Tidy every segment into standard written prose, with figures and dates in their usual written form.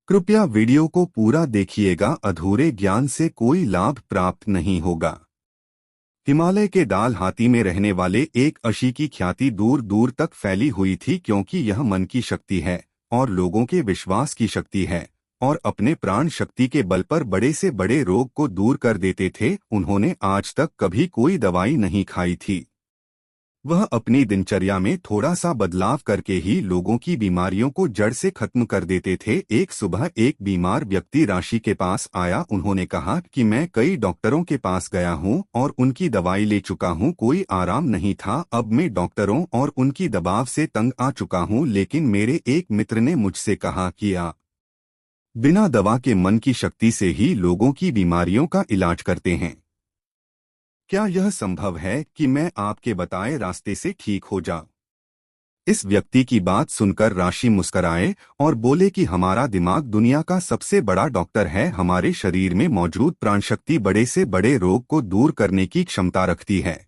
कृपया वीडियो को पूरा देखिएगा, अधूरे ज्ञान से कोई लाभ प्राप्त नहीं होगा। हिमालय के दाल हाथी में रहने वाले एक अशी की ख्याति दूर दूर तक फैली हुई थी, क्योंकि यह मन की शक्ति है और लोगों के विश्वास की शक्ति है और अपने प्राण शक्ति के बल पर बड़े से बड़े रोग को दूर कर देते थे। उन्होंने आज तक कभी कोई दवाई नहीं खाई थी। वह अपनी दिनचर्या में थोड़ा सा बदलाव करके ही लोगों की बीमारियों को जड़ से खत्म कर देते थे। एक सुबह एक बीमार व्यक्ति राशि के पास आया। उन्होंने कहा कि मैं कई डॉक्टरों के पास गया हूं और उनकी दवाई ले चुका हूं, कोई आराम नहीं था। अब मैं डॉक्टरों और उनकी दबाव से तंग आ चुका हूं, लेकिन मेरे एक मित्र ने मुझसे कहा कि आप बिना दवा के मन की शक्ति से ही लोगों की बीमारियों का इलाज करते हैं। क्या यह संभव है कि मैं आपके बताए रास्ते से ठीक हो जाऊं? इस व्यक्ति की बात सुनकर राशि मुस्कराए और बोले कि हमारा दिमाग दुनिया का सबसे बड़ा डॉक्टर है। हमारे शरीर में मौजूद प्राणशक्ति बड़े से बड़े रोग को दूर करने की क्षमता रखती है।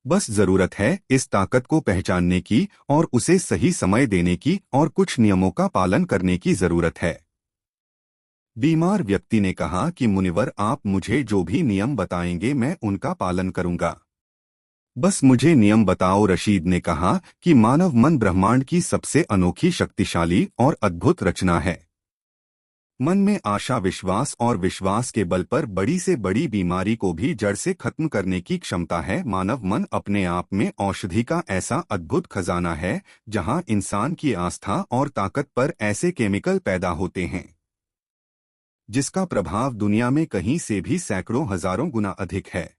बस जरूरत है इस ताकत को पहचानने की और उसे सही समय देने की, और कुछ नियमों का पालन करने की जरूरत है। बीमार व्यक्ति ने कहा कि मुनिवर, आप मुझे जो भी नियम बताएंगे मैं उनका पालन करूंगा। बस मुझे नियम बताओ। रशीद ने कहा कि मानव मन ब्रह्मांड की सबसे अनोखी, शक्तिशाली और अद्भुत रचना है। मन में आशा, विश्वास और विश्वास के बल पर बड़ी से बड़ी बीमारी को भी जड़ से खत्म करने की क्षमता है। मानव मन अपने आप में औषधि का ऐसा अद्भुत खजाना है, जहां इंसान की आस्था और ताकत पर ऐसे केमिकल पैदा होते हैं जिसका प्रभाव दुनिया में कहीं से भी सैकड़ों हजारों गुना अधिक है।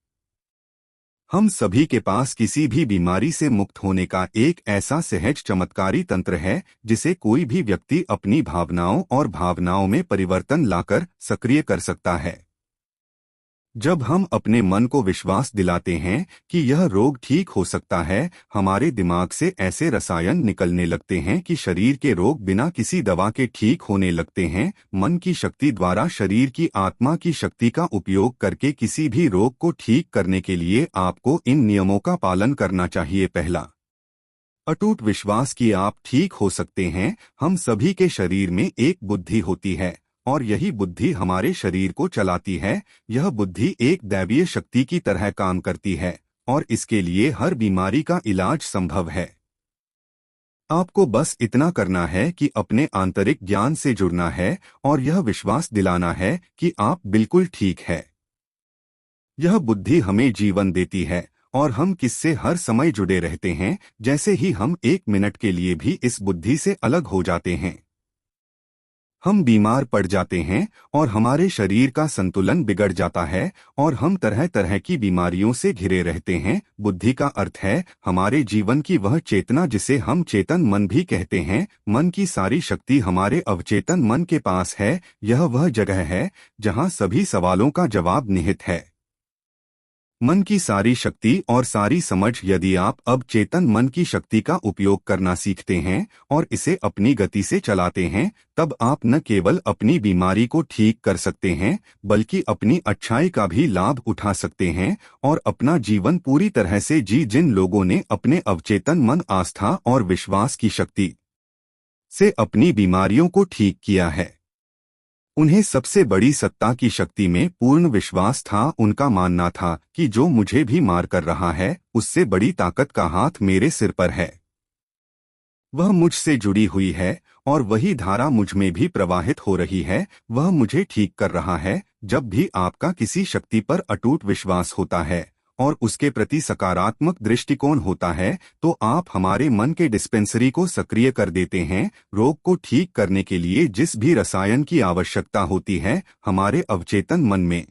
हम सभी के पास किसी भी बीमारी से मुक्त होने का एक ऐसा सहज चमत्कारी तंत्र है, जिसे कोई भी व्यक्ति अपनी भावनाओं और भावनाओं में परिवर्तन लाकर सक्रिय कर सकता है। जब हम अपने मन को विश्वास दिलाते हैं कि यह रोग ठीक हो सकता है, हमारे दिमाग से ऐसे रसायन निकलने लगते हैं कि शरीर के रोग बिना किसी दवा के ठीक होने लगते हैं। मन की शक्ति द्वारा शरीर की आत्मा की शक्ति का उपयोग करके किसी भी रोग को ठीक करने के लिए आपको इन नियमों का पालन करना चाहिए। पहला, अटूट विश्वास कि आप ठीक हो सकते हैं। हम सभी के शरीर में एक बुद्धि होती है और यही बुद्धि हमारे शरीर को चलाती है। यह बुद्धि एक दैवीय शक्ति की तरह काम करती है और इसके लिए हर बीमारी का इलाज संभव है। आपको बस इतना करना है कि अपने आंतरिक ज्ञान से जुड़ना है और यह विश्वास दिलाना है कि आप बिल्कुल ठीक है। यह बुद्धि हमें जीवन देती है और हम किससे हर समय जुड़े रहते हैं। जैसे ही हम एक मिनट के लिए भी इस बुद्धि से अलग हो जाते हैं, हम बीमार पड़ जाते हैं और हमारे शरीर का संतुलन बिगड़ जाता है और हम तरह तरह की बीमारियों से घिरे रहते हैं। बुद्धि का अर्थ है हमारे जीवन की वह चेतना जिसे हम चेतन मन भी कहते हैं। मन की सारी शक्ति हमारे अवचेतन मन के पास है। यह वह जगह है जहां सभी सवालों का जवाब निहित है। मन की सारी शक्ति और सारी समझ, यदि आप अब चेतन मन की शक्ति का उपयोग करना सीखते हैं और इसे अपनी गति से चलाते हैं, तब आप न केवल अपनी बीमारी को ठीक कर सकते हैं, बल्कि अपनी अच्छाई का भी लाभ उठा सकते हैं और अपना जीवन पूरी तरह से जिन लोगों ने अपने अवचेतन मन, आस्था और विश्वास की शक्ति से अपनी बीमारियों को ठीक किया है, उन्हें सबसे बड़ी सत्ता की शक्ति में पूर्ण विश्वास था। उनका मानना था कि जो मुझे भी मार कर रहा है, उससे बड़ी ताकत का हाथ मेरे सिर पर है। वह मुझसे जुड़ी हुई है और वही धारा मुझ में भी प्रवाहित हो रही है। वह मुझे ठीक कर रहा है। जब भी आपका किसी शक्ति पर अटूट विश्वास होता है और उसके प्रति सकारात्मक दृष्टिकोण होता है, तो आप हमारे मन के डिस्पेंसरी को सक्रिय कर देते हैं। रोग को ठीक करने के लिए जिस भी रसायन की आवश्यकता होती है, हमारे अवचेतन मन में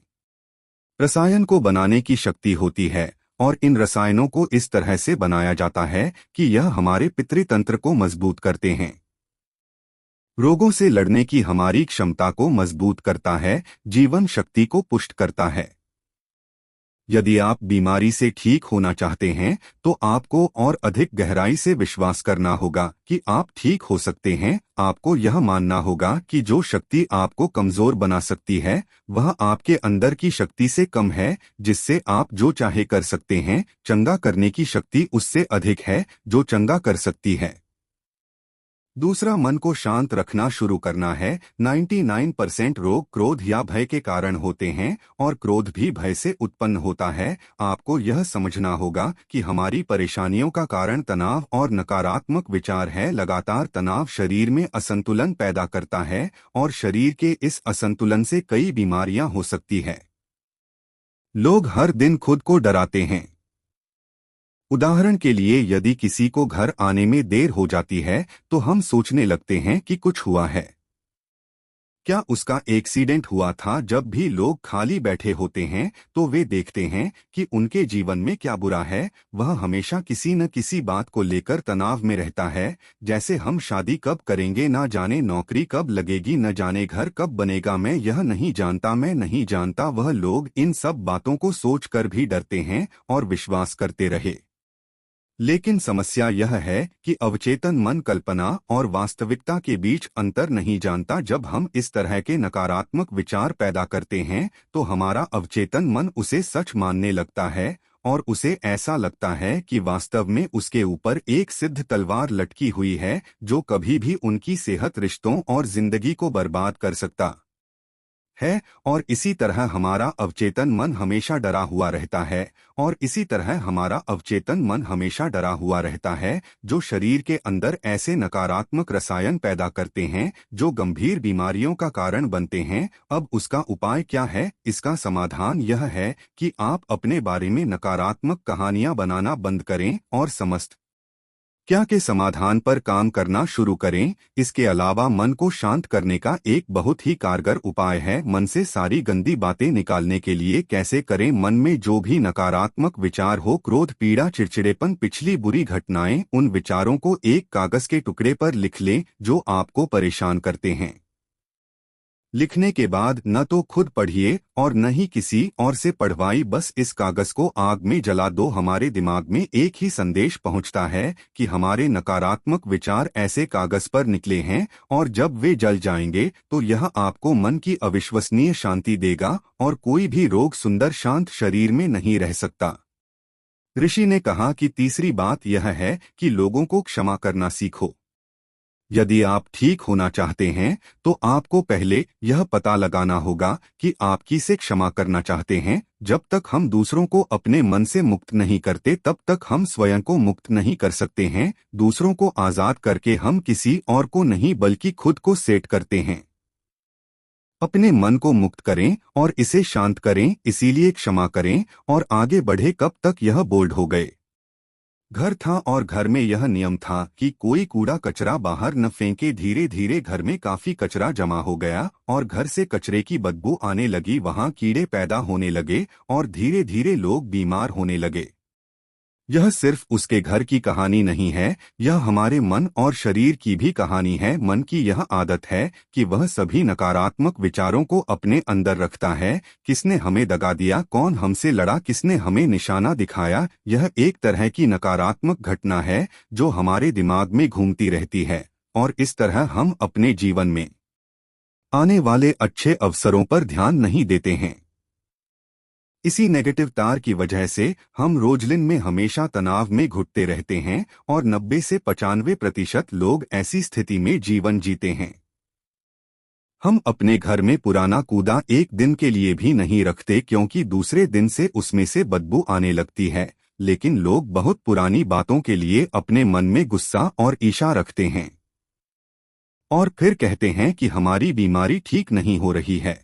रसायन को बनाने की शक्ति होती है और इन रसायनों को इस तरह से बनाया जाता है कि यह हमारे पितृतंत्र को मजबूत करते हैं, रोगों से लड़ने की हमारी क्षमता को मजबूत करता है, जीवन शक्ति को पुष्ट करता है। यदि आप बीमारी से ठीक होना चाहते हैं, तो आपको और अधिक गहराई से विश्वास करना होगा कि आप ठीक हो सकते हैं। आपको यह मानना होगा कि जो शक्ति आपको कमजोर बना सकती है, वह आपके अंदर की शक्ति से कम है, जिससे आप जो चाहे कर सकते हैं। चंगा करने की शक्ति उससे अधिक है जो चंगा कर सकती है। दूसरा, मन को शांत रखना शुरू करना है। 99% रोग क्रोध या भय के कारण होते हैं और क्रोध भी भय से उत्पन्न होता है। आपको यह समझना होगा कि हमारी परेशानियों का कारण तनाव और नकारात्मक विचार है। लगातार तनाव शरीर में असंतुलन पैदा करता है और शरीर के इस असंतुलन से कई बीमारियां हो सकती है। लोग हर दिन खुद को डराते हैं। उदाहरण के लिए, यदि किसी को घर आने में देर हो जाती है तो हम सोचने लगते हैं कि कुछ हुआ है। क्या उसका एक्सीडेंट हुआ था? जब भी लोग खाली बैठे होते हैं तो वे देखते हैं कि उनके जीवन में क्या बुरा है। वह हमेशा किसी न किसी बात को लेकर तनाव में रहता है। जैसे हम शादी कब करेंगे, ना जाने नौकरी कब लगेगी, न जाने घर कब बनेगा, मैं यह नहीं जानता, मैं नहीं जानता। वह लोग इन सब बातों को सोचकर भी डरते हैं और विश्वास करते रहे। लेकिन समस्या यह है कि अवचेतन मन कल्पना और वास्तविकता के बीच अंतर नहीं जानता। जब हम इस तरह के नकारात्मक विचार पैदा करते हैं तो हमारा अवचेतन मन उसे सच मानने लगता है और उसे ऐसा लगता है कि वास्तव में उसके ऊपर एक सिद्ध तलवार लटकी हुई है जो कभी भी उनकी सेहत, रिश्तों और जिंदगी को बर्बाद कर सकता है। और इसी तरह हमारा अवचेतन मन हमेशा डरा हुआ रहता है और इसी तरह हमारा अवचेतन मन हमेशा डरा हुआ रहता है, जो शरीर के अंदर ऐसे नकारात्मक रसायन पैदा करते हैं जो गंभीर बीमारियों का कारण बनते हैं। अब उसका उपाय क्या है? इसका समाधान यह है कि आप अपने बारे में नकारात्मक कहानियां बनाना बंद करें और समस्त क्या के समाधान पर काम करना शुरू करें। इसके अलावा मन को शांत करने का एक बहुत ही कारगर उपाय है। मन से सारी गंदी बातें निकालने के लिए कैसे करें? मन में जो भी नकारात्मक विचार हो, क्रोध, पीड़ा, चिड़चिड़ेपन, पिछली बुरी घटनाएं, उन विचारों को एक कागज के टुकड़े पर लिख लें जो आपको परेशान करते हैं। लिखने के बाद न तो खुद पढ़िए और न ही किसी और से पढ़वाई, बस इस कागज को आग में जला दो। हमारे दिमाग में एक ही संदेश पहुंचता है कि हमारे नकारात्मक विचार ऐसे कागज पर निकले हैं और जब वे जल जाएंगे तो यह आपको मन की अविश्वसनीय शांति देगा और कोई भी रोग सुंदर शांत शरीर में नहीं रह सकता। ऋषि ने कहा कि तीसरी बात यह है कि लोगों को क्षमा करना सीखो। यदि आप ठीक होना चाहते हैं तो आपको पहले यह पता लगाना होगा कि आप किसे क्षमा करना चाहते हैं। जब तक हम दूसरों को अपने मन से मुक्त नहीं करते तब तक हम स्वयं को मुक्त नहीं कर सकते हैं। दूसरों को आजाद करके हम किसी और को नहीं बल्कि खुद को सेट करते हैं। अपने मन को मुक्त करें और इसे शांत करें, इसीलिए क्षमा करें और आगे बढ़े। कब तक यह बोल्ड हो गए। घर था और घर में यह नियम था कि कोई कूड़ा कचरा बाहर न फेंके। धीरे धीरे घर में काफी कचरा जमा हो गया और घर से कचरे की बदबू आने लगी। वहां कीड़े पैदा होने लगे और धीरे धीरे लोग बीमार होने लगे। यह सिर्फ उसके घर की कहानी नहीं है, यह हमारे मन और शरीर की भी कहानी है। मन की यह आदत है कि वह सभी नकारात्मक विचारों को अपने अंदर रखता है। किसने हमें दगा दिया, कौन हमसे लड़ा, किसने हमें निशाना दिखाया, यह एक तरह की नकारात्मक घटना है जो हमारे दिमाग में घूमती रहती है और इस तरह हम अपने जीवन में आने वाले अच्छे अवसरों पर ध्यान नहीं देते हैं। इसी नेगेटिव तार की वजह से हम रोजलिन में हमेशा तनाव में घुटते रहते हैं और 90 से 95% लोग ऐसी स्थिति में जीवन जीते हैं। हम अपने घर में पुराना कूड़ा एक दिन के लिए भी नहीं रखते क्योंकि दूसरे दिन से उसमें से बदबू आने लगती है, लेकिन लोग बहुत पुरानी बातों के लिए अपने मन में गुस्सा और ईर्ष्या रखते हैं और फिर कहते हैं कि हमारी बीमारी ठीक नहीं हो रही है।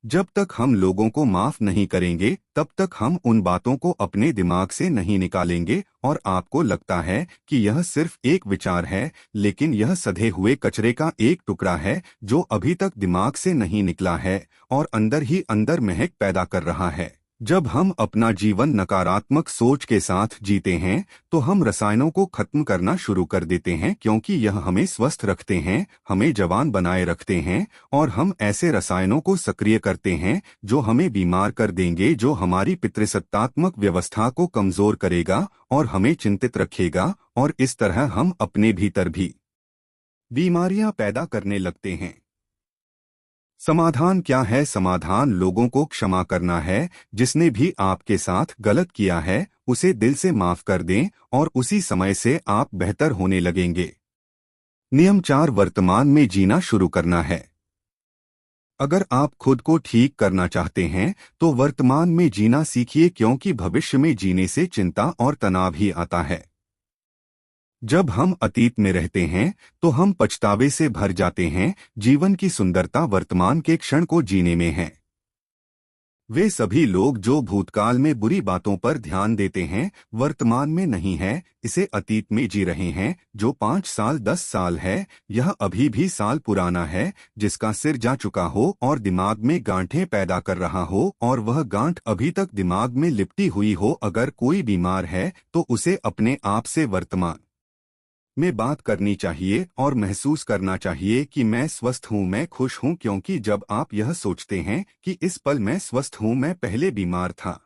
जब तक हम लोगों को माफ नहीं करेंगे तब तक हम उन बातों को अपने दिमाग से नहीं निकालेंगे और आपको लगता है कि यह सिर्फ एक विचार है, लेकिन यह सधे हुए कचरे का एक टुकड़ा है जो अभी तक दिमाग से नहीं निकला है और अंदर ही अंदर महक पैदा कर रहा है। जब हम अपना जीवन नकारात्मक सोच के साथ जीते हैं तो हम रसायनों को खत्म करना शुरू कर देते हैं क्योंकि यह हमें स्वस्थ रखते हैं, हमें जवान बनाए रखते हैं और हम ऐसे रसायनों को सक्रिय करते हैं जो हमें बीमार कर देंगे, जो हमारी पितृसत्तात्मक व्यवस्था को कमजोर करेगा और हमें चिंतित रखेगा और इस तरह हम अपने भीतर भी बीमारियां पैदा करने लगते हैं। समाधान क्या है? समाधान लोगों को क्षमा करना है। जिसने भी आपके साथ गलत किया है उसे दिल से माफ कर दें और उसी समय से आप बेहतर होने लगेंगे। नियम 4 वर्तमान में जीना शुरू करना है। अगर आप खुद को ठीक करना चाहते हैं तो वर्तमान में जीना सीखिए, क्योंकि भविष्य में जीने से चिंता और तनाव ही आता है। जब हम अतीत में रहते हैं तो हम पछतावे से भर जाते हैं। जीवन की सुंदरता वर्तमान के क्षण को जीने में है। वे सभी लोग जो भूतकाल में बुरी बातों पर ध्यान देते हैं वर्तमान में नहीं है, इसे अतीत में जी रहे हैं। जो 5 साल 10 साल है, यह अभी भी साल पुराना है। जिसका सिर जा चुका हो और दिमाग में गांठें पैदा कर रहा हो और वह गांठ अभी तक दिमाग में लिपटी हुई हो। अगर कोई बीमार है तो उसे अपने आप से वर्तमान में बात करनी चाहिए और महसूस करना चाहिए कि मैं स्वस्थ हूं, मैं खुश हूं, क्योंकि जब आप यह सोचते हैं कि इस पल मैं स्वस्थ हूं, मैं पहले बीमार था,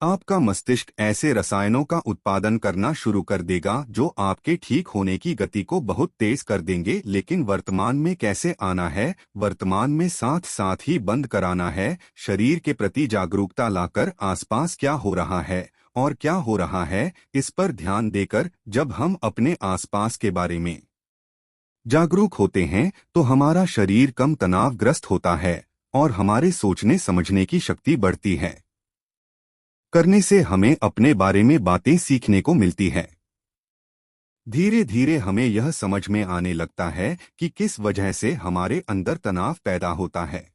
आपका मस्तिष्क ऐसे रसायनों का उत्पादन करना शुरू कर देगा जो आपके ठीक होने की गति को बहुत तेज कर देंगे। लेकिन वर्तमान में कैसे आना है? वर्तमान में साथ साथ ही बंद कराना है। शरीर के प्रति जागरूकता लाकर आसपास क्या हो रहा है और क्या हो रहा है इस पर ध्यान देकर जब हम अपने आसपास के बारे में जागरूक होते हैं तो हमारा शरीर कम तनावग्रस्त होता है और हमारे सोचने समझने की शक्ति बढ़ती है। करने से हमें अपने बारे में बातें सीखने को मिलती है। धीरे धीरे हमें यह समझ में आने लगता है कि किस वजह से हमारे अंदर तनाव पैदा होता है।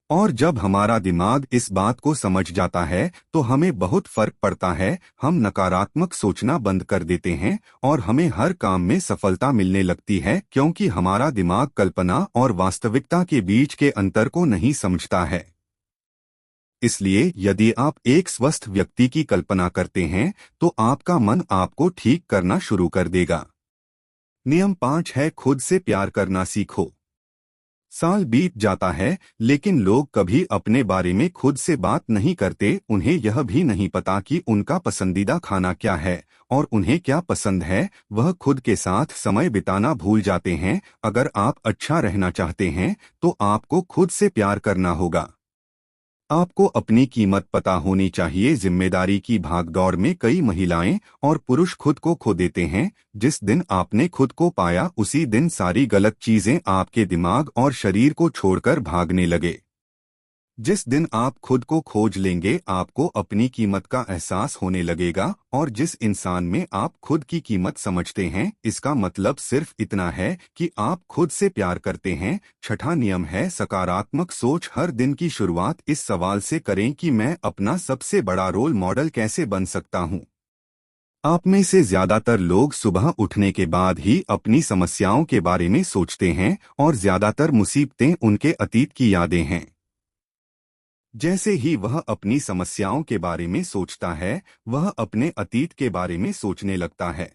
और जब हमारा दिमाग इस बात को समझ जाता है तो हमें बहुत फर्क पड़ता है। हम नकारात्मक सोचना बंद कर देते हैं और हमें हर काम में सफलता मिलने लगती है, क्योंकि हमारा दिमाग कल्पना और वास्तविकता के बीच के अंतर को नहीं समझता है। इसलिए यदि आप एक स्वस्थ व्यक्ति की कल्पना करते हैं तो आपका मन आपको ठीक करना शुरू कर देगा। नियम 5 है खुद से प्यार करना सीखो। साल बीत जाता है लेकिन लोग कभी अपने बारे में खुद से बात नहीं करते। उन्हें यह भी नहीं पता कि उनका पसंदीदा खाना क्या है और उन्हें क्या पसंद है। वह खुद के साथ समय बिताना भूल जाते हैं। अगर आप अच्छा रहना चाहते हैं तो आपको खुद से प्यार करना होगा। आपको अपनी कीमत पता होनी चाहिए। जिम्मेदारी की भागदौड़ में कई महिलाएं और पुरुष खुद को खो देते हैं। जिस दिन आपने खुद को पाया उसी दिन सारी गलत चीजें आपके दिमाग और शरीर को छोड़कर भागने लगे। जिस दिन आप खुद को खोज लेंगे आपको अपनी कीमत का एहसास होने लगेगा। और जिस इंसान में आप खुद की कीमत समझते हैं, इसका मतलब सिर्फ इतना है कि आप खुद से प्यार करते हैं। छठा नियम है सकारात्मक सोच। हर दिन की शुरुआत इस सवाल से करें कि मैं अपना सबसे बड़ा रोल मॉडल कैसे बन सकता हूँ। आप में से ज्यादातर लोग सुबह उठने के बाद ही अपनी समस्याओं के बारे में सोचते हैं और ज्यादातर मुसीबतें उनके अतीत की यादें हैं। जैसे ही वह अपनी समस्याओं के बारे में सोचता है वह अपने अतीत के बारे में सोचने लगता है।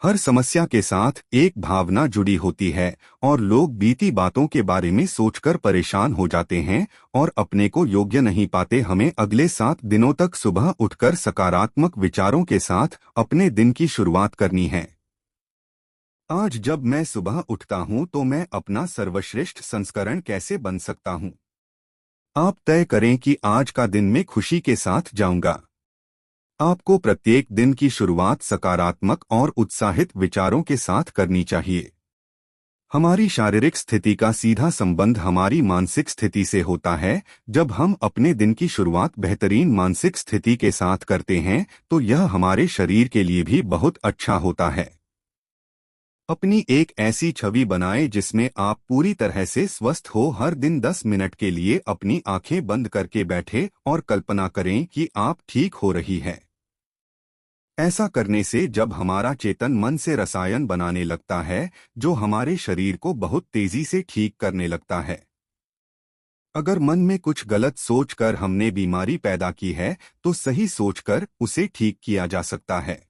हर समस्या के साथ एक भावना जुड़ी होती है और लोग बीती बातों के बारे में सोचकर परेशान हो जाते हैं और अपने को योग्य नहीं पाते। हमें अगले 7 दिनों तक सुबह उठकर सकारात्मक विचारों के साथ अपने दिन की शुरुआत करनी है। आज जब मैं सुबह उठता हूं तो मैं अपना सर्वश्रेष्ठ संस्करण कैसे बन सकता हूं। आप तय करें कि आज का दिन मैं खुशी के साथ जाऊंगा। आपको प्रत्येक दिन की शुरुआत सकारात्मक और उत्साहित विचारों के साथ करनी चाहिए। हमारी शारीरिक स्थिति का सीधा संबंध हमारी मानसिक स्थिति से होता है। जब हम अपने दिन की शुरुआत बेहतरीन मानसिक स्थिति के साथ करते हैं तो यह हमारे शरीर के लिए भी बहुत अच्छा होता है। अपनी एक ऐसी छवि बनाएं जिसमें आप पूरी तरह से स्वस्थ हो। हर दिन 10 मिनट के लिए अपनी आंखें बंद करके बैठे और कल्पना करें कि आप ठीक हो रही है। ऐसा करने से जब हमारा चेतन मन से रसायन बनाने लगता है जो हमारे शरीर को बहुत तेजी से ठीक करने लगता है। अगर मन में कुछ गलत सोचकर हमने बीमारी पैदा की है तो सही सोचकर उसे ठीक किया जा सकता है।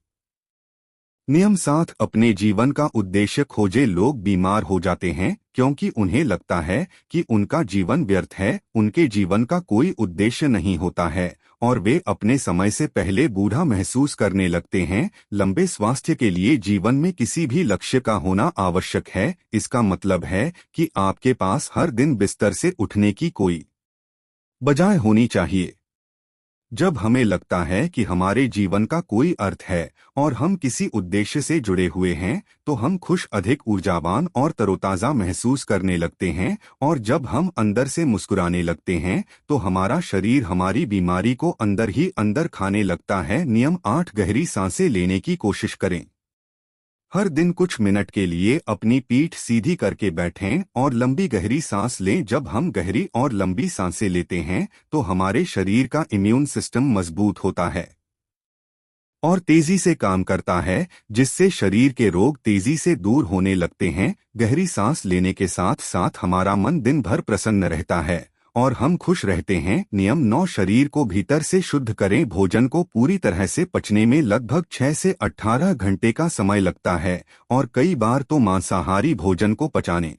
नियम 7 अपने जीवन का उद्देश्य खोजे। लोग बीमार हो जाते हैं क्योंकि उन्हें लगता है कि उनका जीवन व्यर्थ है। उनके जीवन का कोई उद्देश्य नहीं होता है और वे अपने समय से पहले बूढ़ा महसूस करने लगते हैं। लंबे स्वास्थ्य के लिए जीवन में किसी भी लक्ष्य का होना आवश्यक है। इसका मतलब है कि आपके पास हर दिन बिस्तर से उठने की कोई बजाय होनी चाहिए। जब हमें लगता है कि हमारे जीवन का कोई अर्थ है और हम किसी उद्देश्य से जुड़े हुए हैं, तो हम खुश, अधिक ऊर्जावान और तरोताजा महसूस करने लगते हैं। और जब हम अंदर से मुस्कुराने लगते हैं, तो हमारा शरीर हमारी बीमारी को अंदर ही अंदर खाने लगता है। नियम 8, गहरी सांसें लेने की कोशिश करें। हर दिन कुछ मिनट के लिए अपनी पीठ सीधी करके बैठें और लंबी गहरी सांस लें। जब हम गहरी और लंबी सांसें लेते हैं, तो हमारे शरीर का इम्यून सिस्टम मजबूत होता है और तेजी से काम करता है, जिससे शरीर के रोग तेजी से दूर होने लगते हैं। गहरी सांस लेने के साथ साथ हमारा मन दिन भर प्रसन्न रहता है और हम खुश रहते हैं। नियम 9, शरीर को भीतर से शुद्ध करें। भोजन को पूरी तरह से पचने में लगभग 6 से 18 घंटे का समय लगता है और कई बार तो मांसाहारी भोजन को पचाने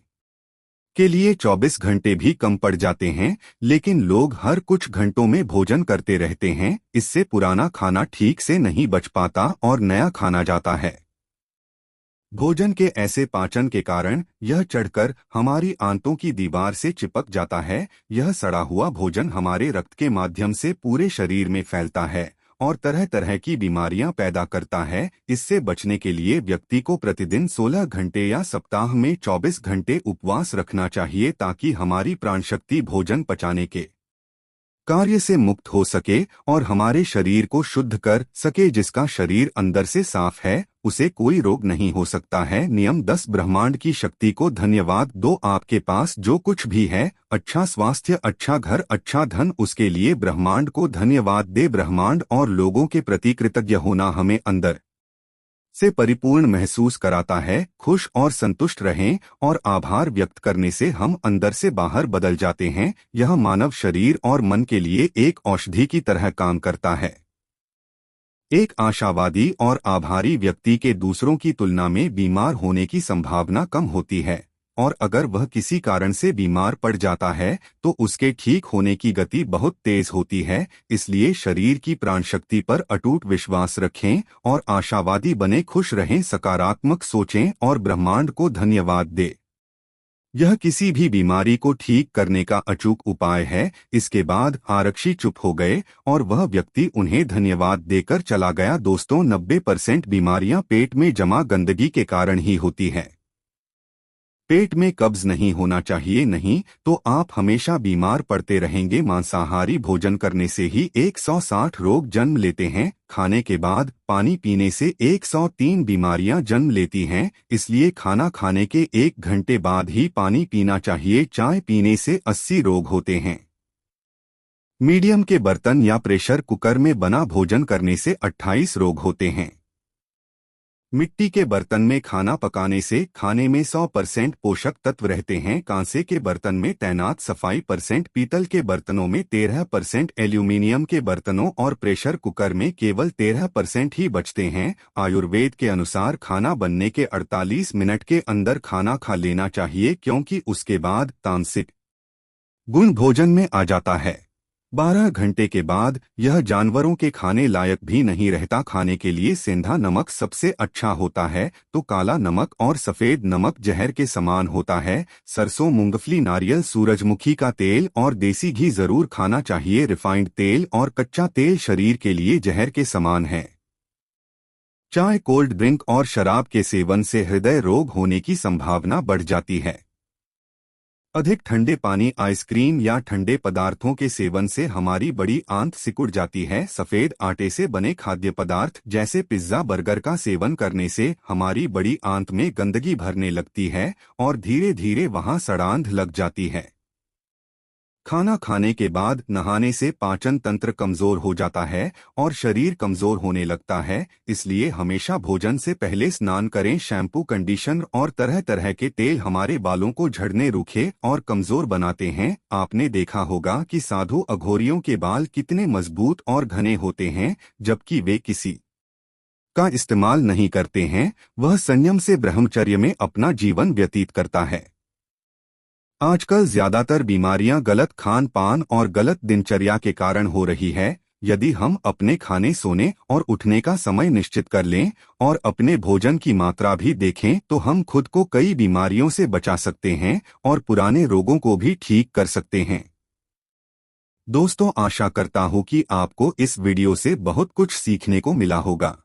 के लिए 24 घंटे भी कम पड़ जाते हैं। लेकिन लोग हर कुछ घंटों में भोजन करते रहते हैं। इससे पुराना खाना ठीक से नहीं बच पाता और नया खाना जाता है। भोजन के ऐसे पाचन के कारण यह चढ़कर हमारी आंतों की दीवार से चिपक जाता है। यह सड़ा हुआ भोजन हमारे रक्त के माध्यम से पूरे शरीर में फैलता है और तरह तरह की बीमारियां पैदा करता है। इससे बचने के लिए व्यक्ति को प्रतिदिन 16 घंटे या सप्ताह में 24 घंटे उपवास रखना चाहिए, ताकि हमारी प्राणशक्ति भोजन पचाने के कार्य से मुक्त हो सके और हमारे शरीर को शुद्ध कर सके। जिसका शरीर अंदर से साफ है, उसे कोई रोग नहीं हो सकता है। नियम 10, ब्रह्मांड की शक्ति को धन्यवाद दो। आपके पास जो कुछ भी है, अच्छा स्वास्थ्य, अच्छा घर, अच्छा धन, उसके लिए ब्रह्मांड को धन्यवाद दे। ब्रह्मांड और लोगों के प्रति कृतज्ञ होना हमें अंदर से परिपूर्ण महसूस कराता है। खुश और संतुष्ट रहें और आभार व्यक्त करने से हम अंदर से बाहर बदल जाते हैं। यह मानव शरीर और मन के लिए एक औषधि की तरह काम करता है। एक आशावादी और आभारी व्यक्ति के दूसरों की तुलना में बीमार होने की संभावना कम होती है, और अगर वह किसी कारण से बीमार पड़ जाता है तो उसके ठीक होने की गति बहुत तेज होती है। इसलिए शरीर की प्राणशक्ति पर अटूट विश्वास रखें और आशावादी बने, खुश रहें, सकारात्मक सोचें और ब्रह्मांड को धन्यवाद दें। यह किसी भी बीमारी को ठीक करने का अचूक उपाय है। इसके बाद आरक्षी चुप हो गए और वह व्यक्ति उन्हें धन्यवाद देकर चला गया। दोस्तों, 90% बीमारियां पेट में जमा गंदगी के कारण ही होती है। पेट में कब्ज नहीं होना चाहिए, नहीं तो आप हमेशा बीमार पड़ते रहेंगे। मांसाहारी भोजन करने से ही 160 रोग जन्म लेते हैं। खाने के बाद पानी पीने से 103 बीमारियां जन्म लेती हैं। इसलिए खाना खाने के 1 घंटे बाद ही पानी पीना चाहिए। चाय पीने से 80 रोग होते हैं। मीडियम के बर्तन या प्रेशर कुकर में बना भोजन करने से 28 रोग होते हैं। मिट्टी के बर्तन में खाना पकाने से खाने में 100% पोषक तत्व रहते हैं। कांसे के बर्तन में तैनात सफाई %, पीतल के बर्तनों में 13%, एल्यूमीनियम के बर्तनों और प्रेशर कुकर में केवल 13% ही बचते हैं। आयुर्वेद के अनुसार खाना बनने के 48 मिनट के अंदर खाना खा लेना चाहिए, क्योंकि उसके बाद तामसिक गुण भोजन में आ जाता है। 12 घंटे के बाद यह जानवरों के खाने लायक भी नहीं रहता। खाने के लिए सेंधा नमक सबसे अच्छा होता है, तो काला नमक और सफेद नमक जहर के समान होता है। सरसों, मूंगफली, नारियल, सूरजमुखी का तेल और देसी घी जरूर खाना चाहिए। रिफाइंड तेल और कच्चा तेल शरीर के लिए जहर के समान है। चाय, कोल्ड ड्रिंक और शराब के सेवन से हृदय रोग होने की संभावना बढ़ जाती है। अधिक ठंडे पानी, आइसक्रीम या ठंडे पदार्थों के सेवन से हमारी बड़ी आंत सिकुड़ जाती है। सफेद आटे से बने खाद्य पदार्थ जैसे पिज्जा, बर्गर का सेवन करने से हमारी बड़ी आंत में गंदगी भरने लगती है और धीरे धीरे वहां सड़ांध लग जाती है। खाना खाने के बाद नहाने से पाचन तंत्र कमजोर हो जाता है और शरीर कमजोर होने लगता है। इसलिए हमेशा भोजन से पहले स्नान करें। शैम्पू, कंडीशनर और तरह तरह के तेल हमारे बालों को झड़ने, रूखे और कमजोर बनाते हैं। आपने देखा होगा कि साधु अघोरियों के बाल कितने मजबूत और घने होते हैं, जबकि वे किसी का इस्तेमाल नहीं करते हैं। वह संयम से ब्रह्मचर्य में अपना जीवन व्यतीत करता है। आजकल ज्यादातर बीमारियां गलत खान पान और गलत दिनचर्या के कारण हो रही है। यदि हम अपने खाने, सोने और उठने का समय निश्चित कर लें और अपने भोजन की मात्रा भी देखें, तो हम खुद को कई बीमारियों से बचा सकते हैं और पुराने रोगों को भी ठीक कर सकते हैं। दोस्तों, आशा करता हूँ कि आपको इस वीडियो से बहुत कुछ सीखने को मिला होगा।